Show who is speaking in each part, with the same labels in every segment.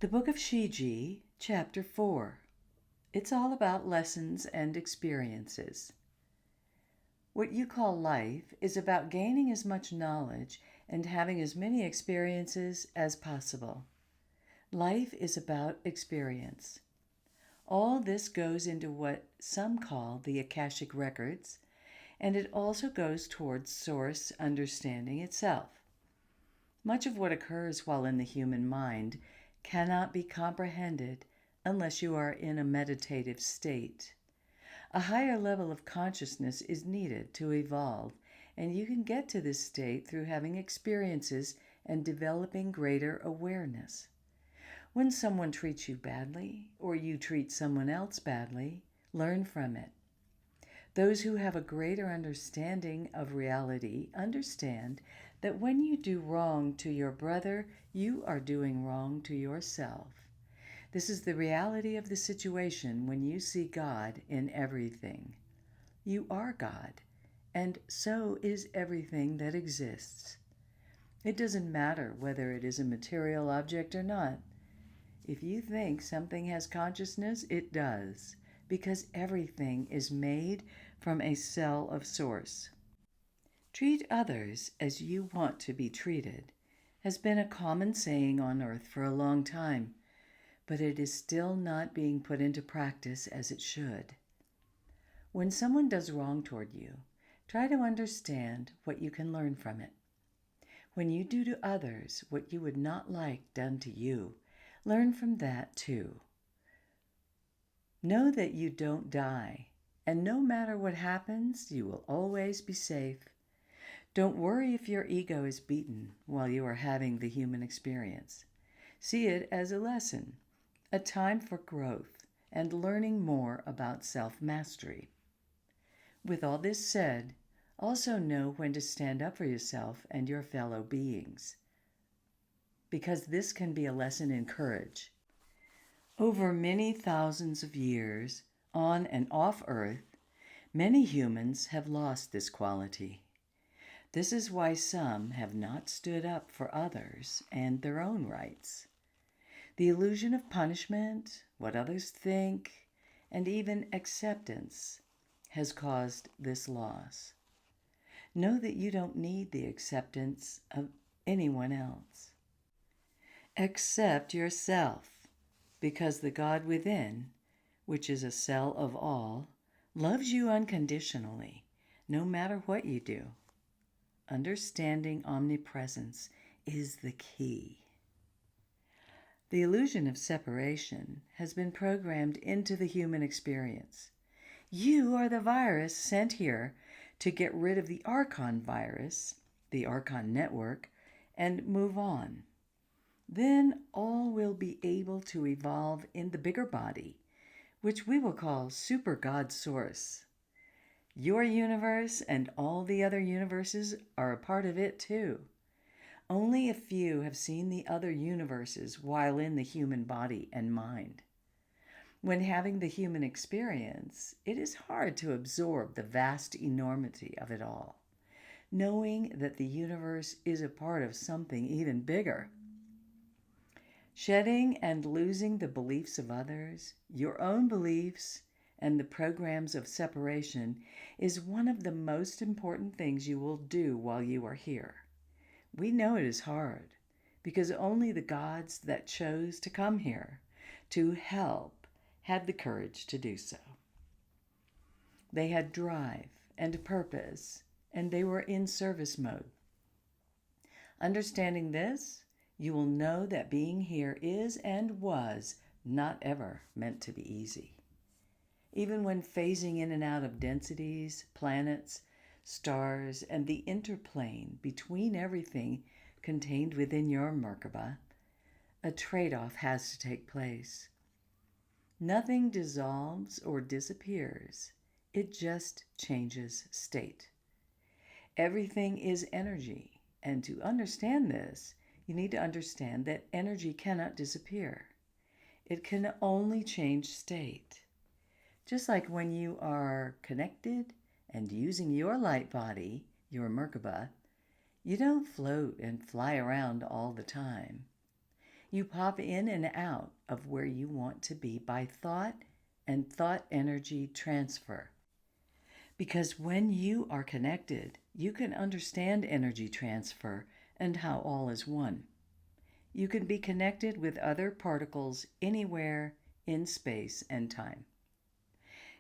Speaker 1: The Book of Shi-Ji, Chapter 4. It's all about lessons and experiences. What you call life is about gaining as much knowledge and having as many experiences as possible. Life is about experience. All this goes into what some call the Akashic Records, and it also goes towards Source understanding itself. Much of what occurs while in the human mind cannot be comprehended unless you are in a meditative state. A higher level of consciousness is needed to evolve, and you can get to this state through having experiences and developing greater awareness. When someone treats you badly, or you treat someone else badly, learn from it. Those who have a greater understanding of reality understand that when you do wrong to your brother, you are doing wrong to yourself. This is the reality of the situation when you see God in everything. You are God, and so is everything that exists. It doesn't matter whether it is a material object or not. If you think something has consciousness, it does, because everything is made from a cell of Source. Treat others as you want to be treated has been a common saying on earth for a long time, but it is still not being put into practice as it should. When someone does wrong toward you, try to understand what you can learn from it. When you do to others what you would not like done to you, learn from that too. Know that you don't die, and no matter what happens, you will always be safe. Don't worry if your ego is beaten while you are having the human experience. See it as a lesson, a time for growth and learning more about self-mastery. With all this said, also know when to stand up for yourself and your fellow beings, because this can be a lesson in courage. Over many thousands of years, on and off Earth, many humans have lost this quality. This is why some have not stood up for others and their own rights. The illusion of punishment, what others think, and even acceptance has caused this loss. Know that you don't need the acceptance of anyone else. Accept yourself, because the God within, which is a cell of all, loves you unconditionally, no matter what you do. Understanding omnipresence is the key. The illusion of separation has been programmed into the human experience. You are the virus sent here to get rid of the Archon virus, the Archon network, and move on. Then all will be able to evolve in the bigger body, which we will call Super God Source. Your universe and all the other universes are a part of it too. Only a few have seen the other universes while in the human body and mind. When having the human experience, it is hard to absorb the vast enormity of it all, knowing that the universe is a part of something even bigger. Shedding and losing the beliefs of others, your own beliefs, and the programs of separation is one of the most important things you will do while you are here. We know it is hard, because only the gods that chose to come here to help had the courage to do so. They had drive and purpose, and they were in service mode. Understanding this, you will know that being here is and was not ever meant to be easy. Even when phasing in and out of densities, planets, stars, and the interplane between everything contained within your Merkaba, a trade-off has to take place. Nothing dissolves or disappears. It just changes state. Everything is energy, and to understand this, you need to understand that energy cannot disappear. It can only change state. Just like when you are connected and using your light body, your Merkaba, you don't float and fly around all the time. You pop in and out of where you want to be by thought and thought energy transfer. Because when you are connected, you can understand energy transfer and how all is one. You can be connected with other particles anywhere in space and time.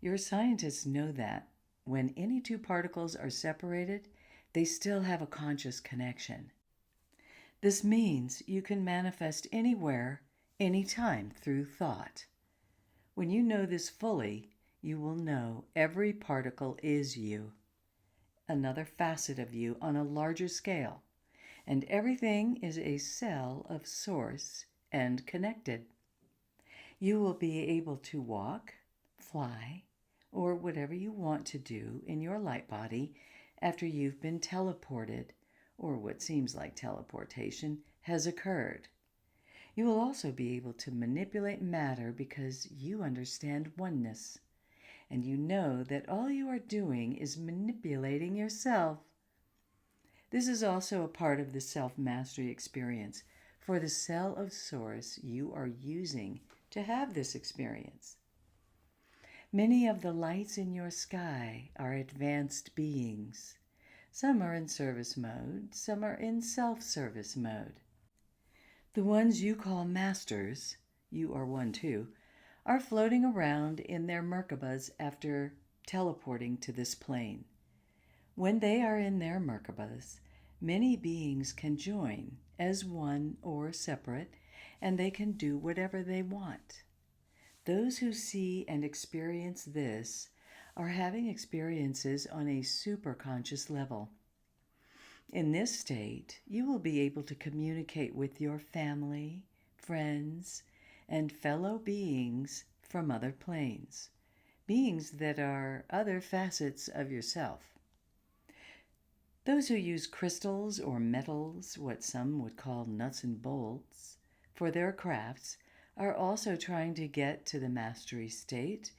Speaker 1: Your scientists know that when any two particles are separated, they still have a conscious connection. This means you can manifest anywhere, anytime through thought. When you know this fully, you will know every particle is you, another facet of you on a larger scale, and everything is a cell of source and connected. You will be able to walk, fly, or whatever you want to do in your light body after you've been teleported, or what seems like teleportation has occurred. You will also be able to manipulate matter because you understand oneness, and you know that all you are doing is manipulating yourself. This is also a part of the self-mastery experience for the cell of source you are using to have this experience. Many of the lights in your sky are advanced beings. Some are in service mode, some are in self-service mode. The ones you call masters, you are one too, are floating around in their Merkabas after teleporting to this plane. When they are in their Merkabas, many beings can join as one or separate, and they can do whatever they want. Those who see and experience this are having experiences on a superconscious level. In this state, you will be able to communicate with your family, friends, and fellow beings from other planes, beings that are other facets of yourself. Those who use crystals or metals, what some would call nuts and bolts, for their crafts are also trying to get to the mastery state,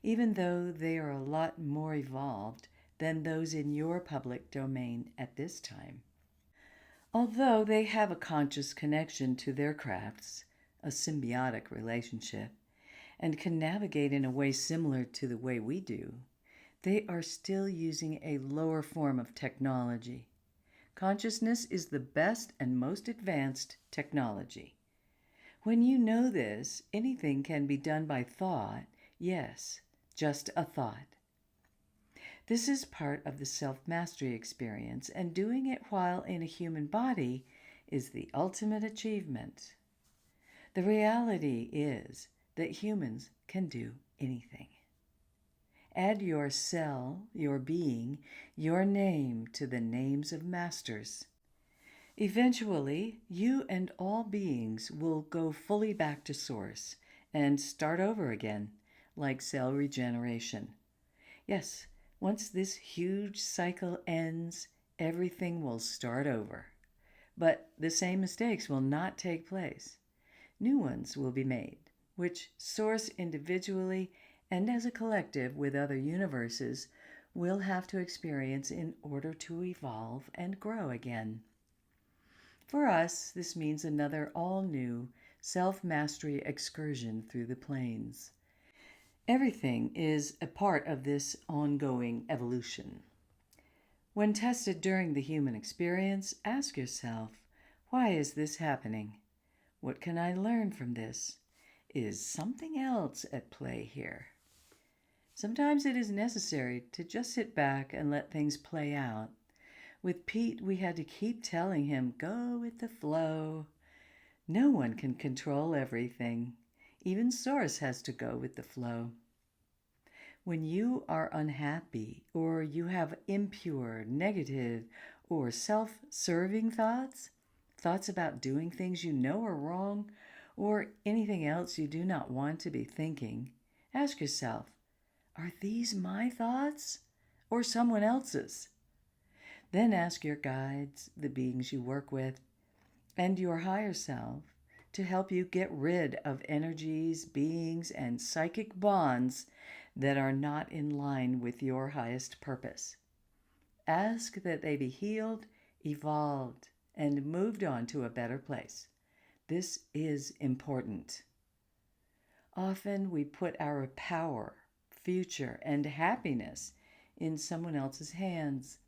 Speaker 1: even though they are a lot more evolved than those in your public domain at this time. Although they have a conscious connection to their crafts, a symbiotic relationship, and can navigate in a way similar to the way we do, they are still using a lower form of technology. Consciousness is the best and most advanced technology. When you know this, anything can be done by thought, yes, just a thought. This is part of the self-mastery experience, and doing it while in a human body is the ultimate achievement. The reality is that humans can do anything. Add your cell, your being, your name to the names of masters. Eventually, you and all beings will go fully back to source and start over again, like cell regeneration. Yes, once this huge cycle ends, everything will start over. But the same mistakes will not take place. New ones will be made, which source individually and as a collective with other universes will have to experience in order to evolve and grow again. For us, this means another all-new self-mastery excursion through the planes. Everything is a part of this ongoing evolution. When tested during the human experience, ask yourself, why is this happening? What can I learn from this? Is something else at play here? Sometimes it is necessary to just sit back and let things play out. With Pete, we had to keep telling him, go with the flow. No one can control everything. Even Source has to go with the flow. When you are unhappy, or you have impure, negative, or self-serving thoughts about doing things you know are wrong, or anything else you do not want to be thinking, ask yourself, are these my thoughts or someone else's? Then ask your guides, the beings you work with, and your higher self to help you get rid of energies, beings, and psychic bonds that are not in line with your highest purpose. Ask that they be healed, evolved, and moved on to a better place. This is important. Often we put our power, future, and happiness in someone else's hands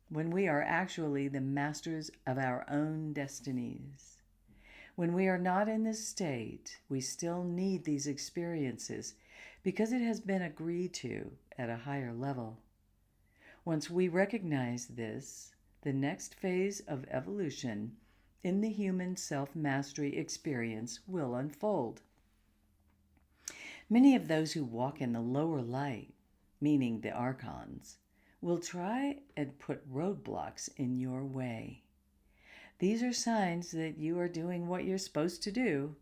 Speaker 1: when we are actually the masters of our own destinies. When we are not in this state, we still need these experiences because it has been agreed to at a higher level. Once we recognize this, the next phase of evolution in the human self-mastery experience will unfold. Many of those who walk in the lower light, meaning the archons, will try and put roadblocks in your way. These are signs that you are doing what you're supposed to do.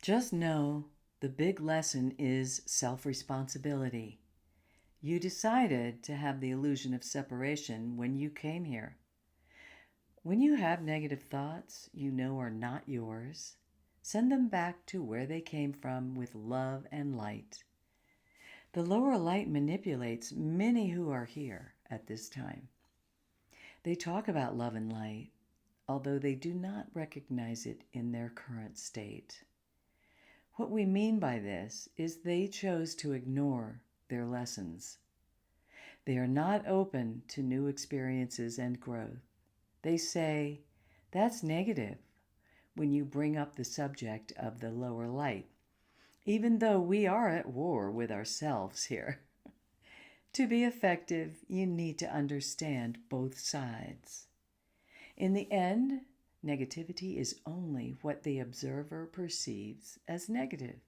Speaker 1: Just know the big lesson is self-responsibility. You decided to have the illusion of separation when you came here. When you have negative thoughts you know are not yours, send them back to where they came from with love and light. The lower light manipulates many who are here at this time. They talk about love and light, although they do not recognize it in their current state. What we mean by this is they chose to ignore their lessons. They are not open to new experiences and growth. They say, that's negative, when you bring up the subject of the lower light, even though we are at war with ourselves here. To be effective, you need to understand both sides. In the end, negativity is only what the observer perceives as negative.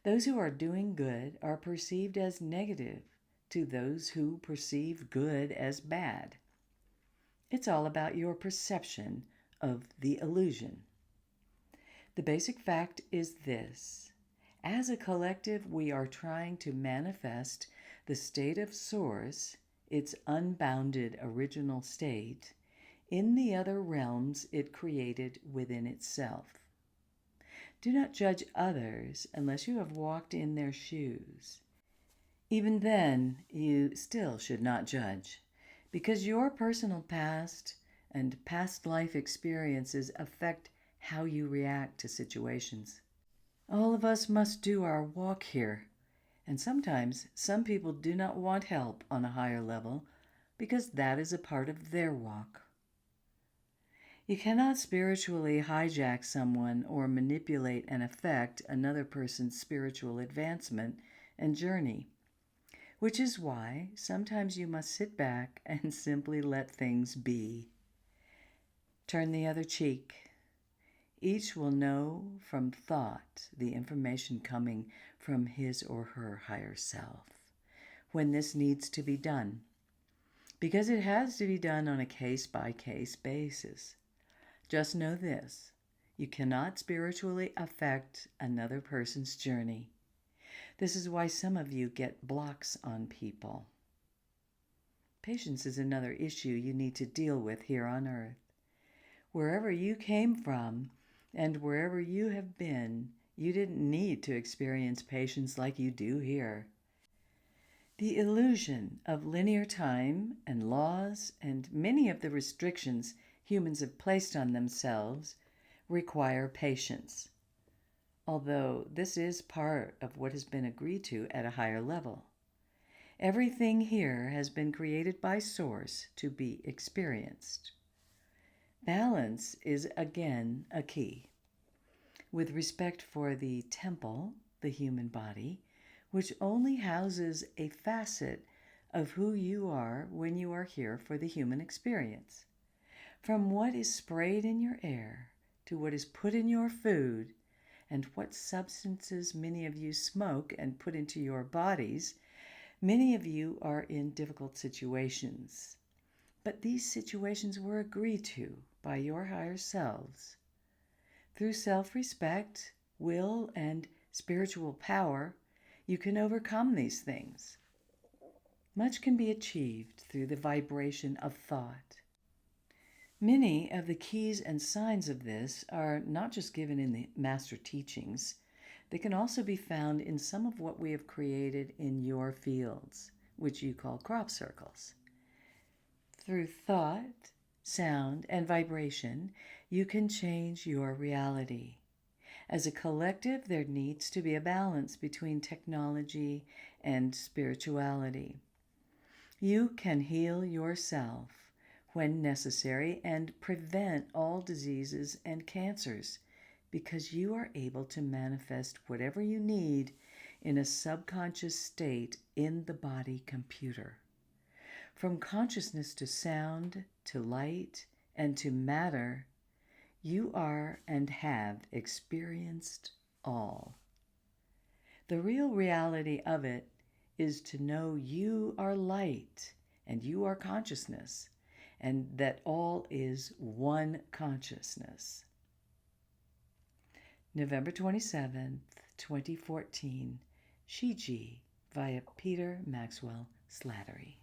Speaker 1: Those who are doing good are perceived as negative to those who perceive good as bad. It's all about your perception of the illusion. The basic fact is this. As a collective, we are trying to manifest the state of Source, its unbounded original state, in the other realms it created within itself. Do not judge others unless you have walked in their shoes. Even then, you still should not judge, because your personal past and past life experiences affect how you react to situations. All of us must do our walk here, and sometimes some people do not want help on a higher level because that is a part of their walk. You cannot spiritually hijack someone or manipulate and affect another person's spiritual advancement and journey, which is why sometimes you must sit back and simply let things be. Turn the other cheek. Each will know from thought the information coming from his or her higher self when this needs to be done, because it has to be done on a case-by-case basis. Just know this, you cannot spiritually affect another person's journey. This is why some of you get blocks on people. Patience is another issue you need to deal with here on earth. Wherever you came from and wherever you have been, you didn't need to experience patience like you do here. The illusion of linear time and laws and many of the restrictions humans have placed on themselves require patience, although this is part of what has been agreed to at a higher level. Everything here has been created by Source to be experienced. Balance is again a key. With respect for the temple, the human body, which only houses a facet of who you are when you are here for the human experience. From what is sprayed in your air to what is put in your food and what substances many of you smoke and put into your bodies, many of you are in difficult situations. But these situations were agreed to by your higher selves. Through self-respect, will, and spiritual power, you can overcome these things. Much can be achieved through the vibration of thought. Many of the keys and signs of this are not just given in the master teachings. They can also be found in some of what we have created in your fields, which you call crop circles. Through thought, sound, and vibration, you can change your reality. As a collective, there needs to be a balance between technology and spirituality. You can heal yourself when necessary and prevent all diseases and cancers because you are able to manifest whatever you need in a subconscious state in the body computer. From consciousness to sound, to light, and to matter, you are and have experienced all. The real reality of it is to know you are light and you are consciousness, and that all is one consciousness. November 27th, 2014, Shi-Ji via Peter Maxwell Slattery.